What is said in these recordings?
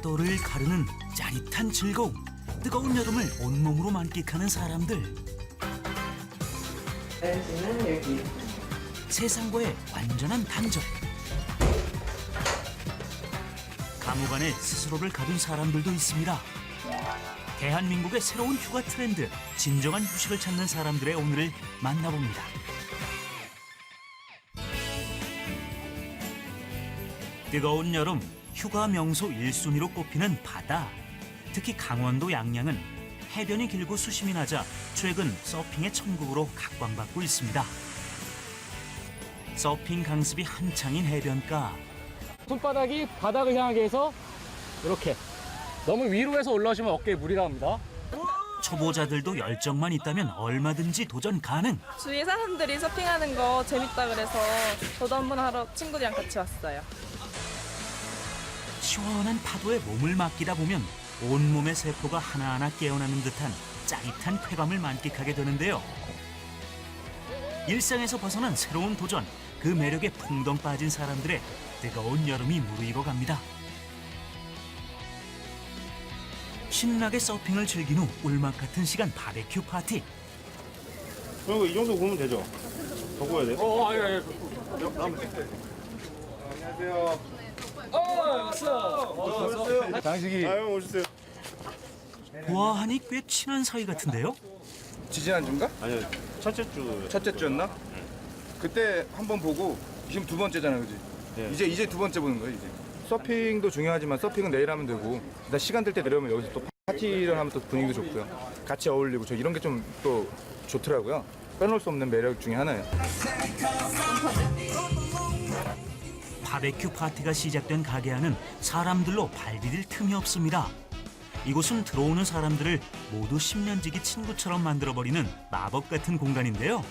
파도를 가르는 짜릿한 즐거움, 뜨거운 여름을 온몸으로 만끽하는 사람들. 여기는 여기. 세상과의 완전한 단절. 감옥 안에 스스로를 가둔 사람들도 있습니다. 대한민국의 새로운 휴가 트렌드, 진정한 휴식을 찾는 사람들의 오늘을 만나봅니다. 뜨거운 여름, 휴가 명소 1순위로 꼽히는 바다. 특히 강원도 양양은 해변이 길고 수심이 낮아 최근 서핑의 천국으로 각광받고 있습니다. 서핑 강습이 한창인 해변가. 손바닥이 바닥을 향하게 해서 이렇게 너무 위로 해서 올라오시면 어깨에 무리 갑니다. 초보자들도 열정만 있다면 얼마든지 도전 가능. 주위 사람들이 서핑하는 거 재밌다 그래서 저도 한번 하러 친구들이랑 같이 왔어요. 시원한 파도에 몸을 맡기다 보면 온몸의 세포가 하나하나 깨어나는 듯한 짜릿한 쾌감을 만끽하게 되는데요. 일상에서 벗어난 새로운 도전, 그 매력에 풍덩 빠진 사람들의 뜨거운 여름이 무르익어 갑니다. 신나게 서핑을 즐긴 후 꿀맛 같은 시간 바베큐 파티. 그리고 이 정도 구우면 되죠? 더 구워야 돼? 예. 안녕하세요. 장식이 아유, 오셨어요. 보아하니 꽤 친한 사이 같은데요. 지지난주인가? 아니요, 첫째 주. 첫째 주였나? 그때 한 번 보고 지금 두 번째잖아, 그지? 네. 이제 두 번째 보는 거야, 이제. 서핑도 중요하지만 서핑은 내일 하면 되고 나 시간 될 때 내려오면 여기서 또 파티를 하면 또 분위기도 좋고요. 같이 어울리고 저 이런 게 좀 또 좋더라고요. 빼놓을 수 없는 매력 중에 하나예요. 바베큐 파티가 시작된 가게 안은 사람들로 발디딜 틈이 없습니다. 이곳은 들어오는 사람들을 모두 10년지기 친구처럼 만들어버리는 마법 같은 공간인데요.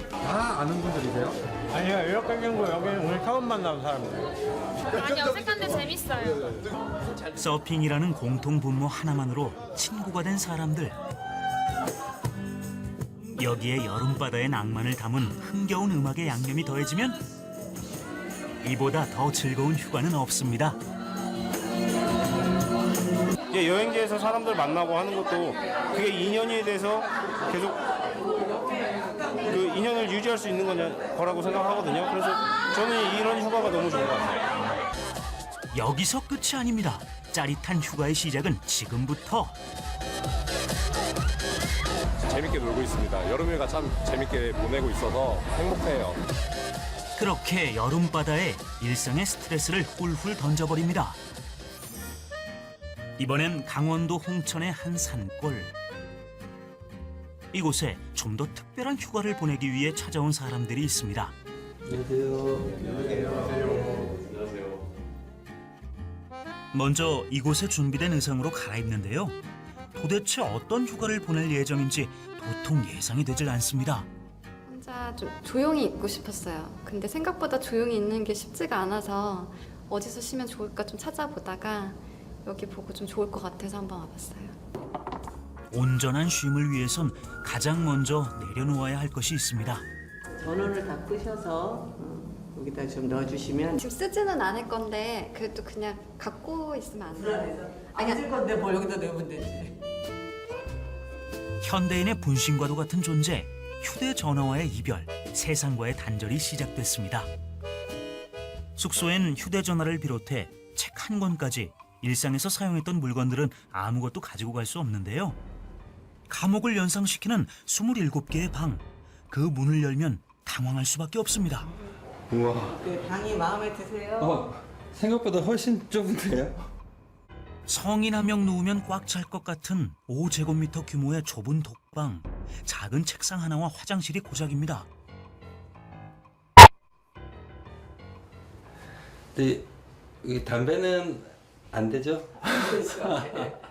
다 아는 분들이세요? 아니요, 이렇게 경우 여기는 오늘 처음 만나는 사람이에요. 많이 어색한데 재밌어요. 서핑이라는 공통 분모 하나만으로 친구가 된 사람들. 여기에 여름바다의 낭만을 담은 흥겨운 음악의 양념이 더해지면 이보다 더 즐거운 휴가는 없습니다. 이제 여행지에서 사람들 만나고 하는 것도 그게 인연이 돼서 계속 그 인연을 유지할 수 있는 거라고 생각하거든요. 그래서 저는 이런 휴가가 너무 좋은 것 같아요. 여기서 끝이 아닙니다. 짜릿한 휴가의 시작은 지금부터. 재밌게 놀고 있습니다. 여름휴가 참 재밌게 보내고 있어서 행복해요. 그렇게 여름바다에 일상의 스트레스를 훌훌 던져버립니다. 이번엔 강원도 홍천의 한 산골. 이곳에 좀 더 특별한 휴가를 보내기 위해 찾아온 사람들이 있습니다. 먼저 이곳에 준비된 의상으로 갈아입는데요. 도대체 어떤 휴가를 보낼 예정인지 도통 예상이 되질 않습니다. 혼자 좀 조용히 있고 싶었어요. 근데 생각보다 조용히 있는 게 쉽지가 않아서 어디서 쉬면 좋을까 좀 찾아보다가 여기 보고 좀 좋을 것 같아서 한번 와봤어요. 온전한 쉼을 위해선 가장 먼저 내려놓아야 할 것이 있습니다. 전원을 다 끄셔서 여기다 좀 넣어주시면. 지금 쓰지는 않을 건데 그래도 그냥 갖고 있으면 안 돼요? 앉을 건데 뭐 여기다 넣으면 되지. 현대인의 분신과도 같은 존재, 휴대전화와의 이별, 세상과의 단절이 시작됐습니다. 숙소엔 휴대전화를 비롯해 책 한 권까지 일상에서 사용했던 물건들은 아무것도 가지고 갈 수 없는데요. 감옥을 연상시키는 27개의 방, 그 문을 열면 당황할 수밖에 없습니다. 우와. 네, 방이 마음에 드세요? 생각보다 훨씬 좁은데요? 성인 한 명 누우면 꽉 찰 것 같은 5제곱미터 규모의 좁은 독방, 작은 책상 하나와 화장실이 고작입니다. 근데 이 담배는 안 되죠?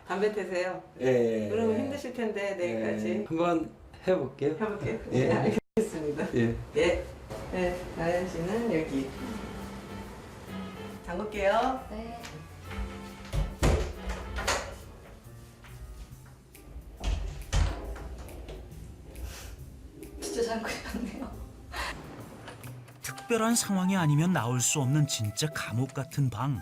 담배 태세요? 예. 그러면 힘드실 텐데 내일까지. 한번 해볼게요. 해볼게요. 예. 네, 알겠습니다. 예. 네. 네, 나연 씨는 여기. 잠글게요. 네. 진짜 잘 그렸네요. 특별한 상황이 아니면 나올 수 없는 진짜 감옥 같은 방.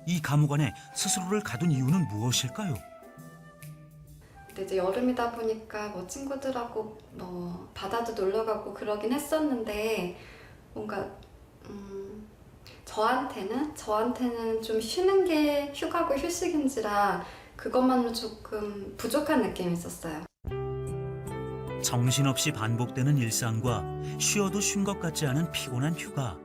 이 감옥 안에 스스로를 가둔 이유는 무엇일까요? 근데 이제 여름이다 보니까 뭐 친구들하고 뭐 바다도 놀러 가고 그러긴 했었는데 뭔가 저한테는 좀 쉬는 게 휴가고 휴식인지라 그것만으로 조금 부족한 느낌이 있었어요. 정신없이 반복되는 일상과 쉬어도 쉰 것 같지 않은 피곤한 휴가.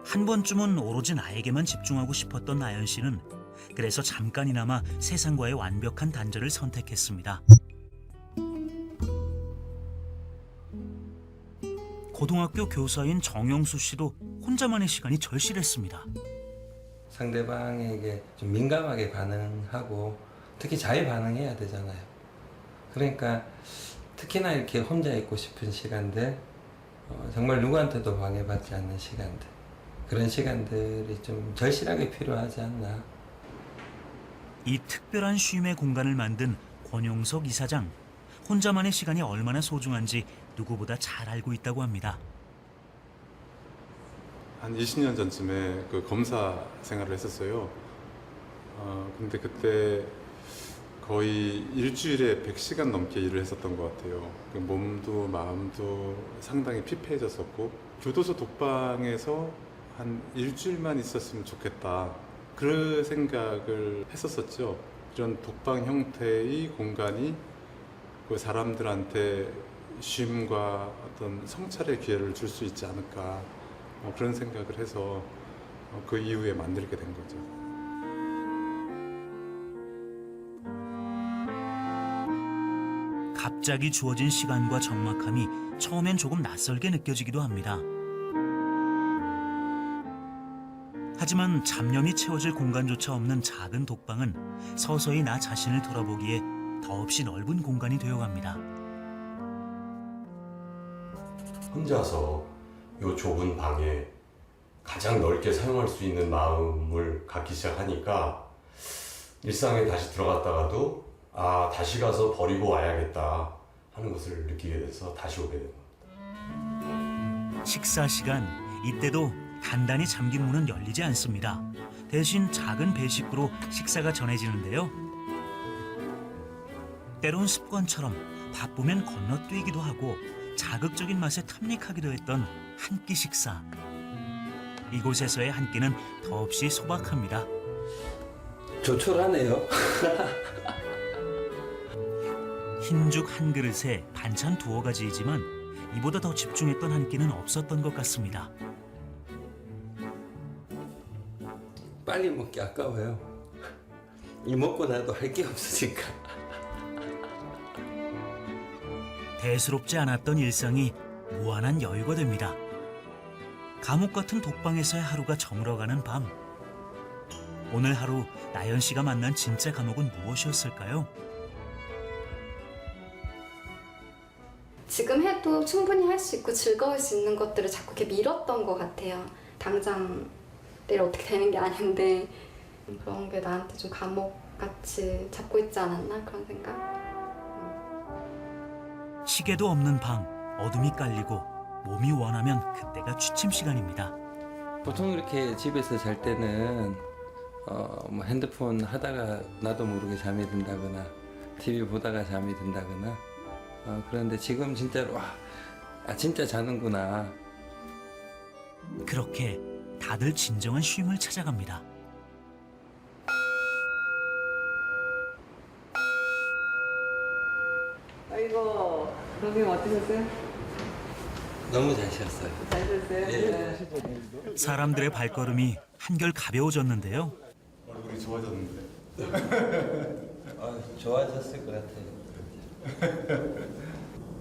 한 번쯤은 오로지 나에게만 집중하고 싶었던 나연 씨는 그래서 잠깐이나마 세상과의 완벽한 단절을 선택했습니다. 고등학교 교사인 정영수 씨도 혼자만의 시간이 절실했습니다. 상대방에게 좀 민감하게 반응하고 특히 잘 반응해야 되잖아요. 그러니까 특히나 이렇게 혼자 있고 싶은 시간들, 정말 누구한테도 방해받지 않는 시간들, 그런 시간들이 좀 절실하게 필요하지 않나. 이 특별한 쉼의 공간을 만든 권용석 이사장. 혼자만의 시간이 얼마나 소중한지 누구보다 잘 알고 있다고 합니다. 한 20년 전쯤에 그 검사 생활을 했었어요. 근데 그때 거의 일주일에 100시간 넘게 일을 했었던 것 같아요. 그 몸도 마음도 상당히 피폐해졌었고 교도소 독방에서 한 일주일만 있었으면 좋겠다. 그런 생각을 했었었죠. 이런 독방 형태의 공간이 그 사람들한테 쉼과 어떤 성찰의 기회를 줄 수 있지 않을까 그런 생각을 해서 그 이후에 만들게 된 거죠. 갑자기 주어진 시간과 적막함이 처음엔 조금 낯설게 느껴지기도 합니다. 하지만 잡념이 채워질 공간조차 없는 작은 독방은 서서히 나 자신을 돌아보기에 더없이 넓은 공간이 되어갑니다. 혼자서 이 좁은 방에 가장 넓게 사용할 수 있는 마음을 갖기 시작하니까 일상에 다시 들어갔다가도 다시 가서 버리고 와야겠다 하는 것을 느끼게 돼서 다시 오게 된 겁니다. 식사 시간, 이때도 단단히 잠긴 문은 열리지 않습니다. 대신 작은 배식구로 식사가 전해지는데요. 때론 습관처럼 바쁘면 건너뛰기도 하고 자극적인 맛에 탐닉하기도 했던 한 끼 식사. 이곳에서의 한 끼는 더없이 소박합니다. 조촐하네요. 흰죽 한 그릇에 반찬 두어 가지이지만 이보다 더 집중했던 한 끼는 없었던 것 같습니다. 빨리 먹기 아까워요. 이 먹고 나도 할 게 없으니까. 대수롭지 않았던 일상이 무한한 여유가 됩니다. 감옥 같은 독방에서의 하루가 저물어가는 밤. 오늘 하루 나연 씨가 만난 진짜 감옥은 무엇이었을까요? 지금 해도 충분히 할 수 있고 즐거울 수 있는 것들을 자꾸 이렇게 미뤘던 것 같아요. 당장 내일 어떻게 되는 게 아닌데 그런 게 나한테 좀 감옥같이 잡고 있지 않았나 그런 생각? 시계도 없는 방, 어둠이 깔리고 몸이 원하면 그때가 취침 시간입니다. 보통 이렇게 집에서 잘 때는 뭐 핸드폰 하다가 나도 모르게 잠이 든다거나 TV 보다가 잠이 든다거나 그런데 지금 진짜로 진짜 자는구나. 그렇게 다들 진정한 쉼을 찾아갑니다. 아이고, 선생님 어떠셨어요? 너무 잘 쉬었어요. 잘 쉬었어요? 예. 네. 사람들의 발걸음이 한결 가벼워졌는데요. 얼굴이 좋아졌는데. 좋아졌을 것 같아요.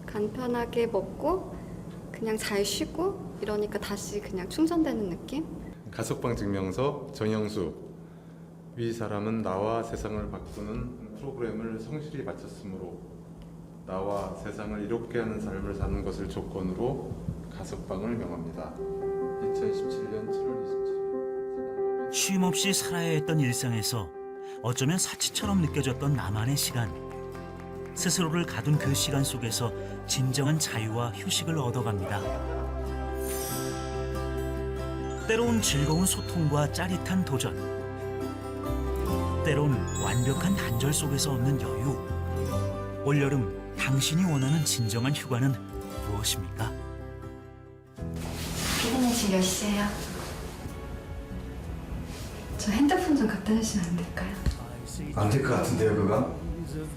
간편하게 먹고 그냥 잘 쉬고 이러니까 다시 그냥 충전되는 느낌? 가석방 증명서 정영수. 위 사람은 나와 세상을 바꾸는 프로그램을 성실히 마쳤으므로 나와 세상을 이롭게 하는 삶을 사는 것을 조건으로 가석방을 명합니다. 2017년 7월 27일. 쉼 없이 살아야 했던 일상에서 어쩌면 사치처럼 느껴졌던 나만의 시간. 스스로를 가둔 그 시간 속에서 진정한 자유와 휴식을 얻어갑니다. 때론 즐거운 소통과 짜릿한 도전, 때론 완벽한 단절 속에서 얻는 여유. 올여름 당신이 원하는 진정한 휴가는 무엇입니까? 피디님 지금 몇 시예요? 저 핸드폰 좀 갖다 주시면 안 될까요? 안 될 것 같은데요, 그거?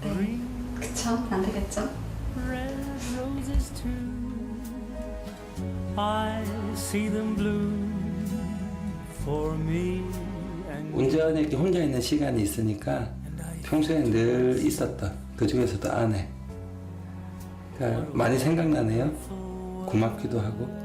네. 그쵸? 안 되겠죠? 운전에 이렇게 혼자 있는 시간이 있으니까 평소에 늘 있었던 그 중에서도 아내. 그러니까 많이 생각나네요. 고맙기도 하고.